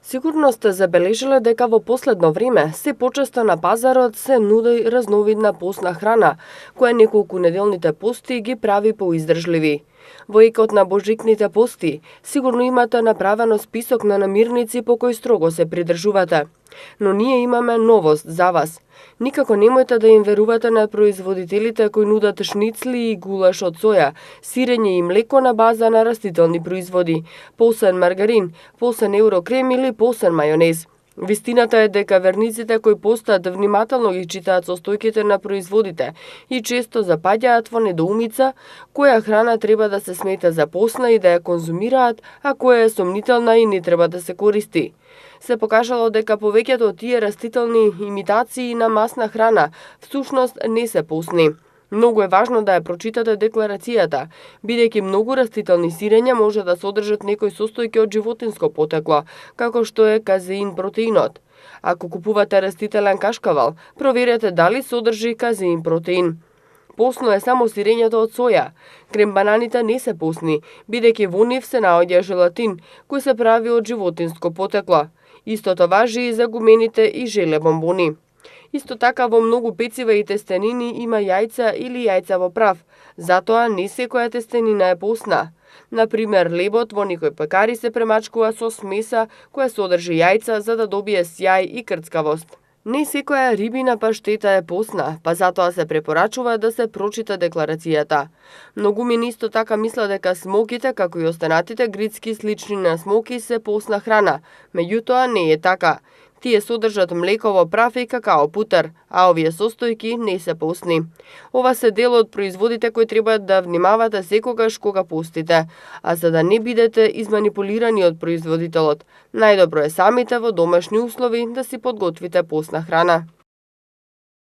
Сигурно сте забележале дека во последно време се почесто на пазарот се нуди разновидна постна храна, која неколку неделните пости ги прави поиздржливи. Во екот на божикните пости, сигурно имате направено список на намирници по кои строго се придржувате. Но ние имаме новост за вас. Никако немојте да им верувате на производителите кои нудат шницли и гулаш од соја, сирење и млеко на база на растителни производи, посен маргарин, посен еврокрем или посен мајонез. Вистината е дека верниците кои постат внимателно ги читаат состојките на производите и често запаѓаат во недоумица која храна треба да се смета за постна и да ја конзумираат, а која е сомнителна и не треба да се користи. Се покажало дека повеќето од тие растителни имитации на масна храна всушност не се постни. Многу е важно да ја прочитате декларацијата, бидејќи многу растителни сирења може да содржат некои состојки од животинско потекло, како што е казеин протеинот. Ако купувате растителен кашкавал, проверете дали содржи казеин протеин. Постно е само сирењето од соја. Крем-бананите не се постни, бидејќи во нив се наоѓа желатин, кој се прави од животинско потекло. Истото важи и за гумените и желе бомбони. Исто така во многу пецива и тестенини има јајца или јајца во прав, затоа не секоја тестенина е постна. Например, лебот во некои пекари се премачкува со смеса која содржи јајца за да добие сјај и крцкавост. Не секоја рибина паштета е постна, па затоа се препорачува да се прочита декларацијата. Многумини исто така мислат дека смоките, како и останатите грицки слични на смоки, се постна храна, меѓутоа не е така. Тие содржат млеко во прав и какао путер, а овие состојки не се постни. Ова се дел од производите кои треба да внимавате секогаш кога постите, а за да не бидете изманипулирани од производителот, најдобро е самите во домашни услови да си подготвите постна храна.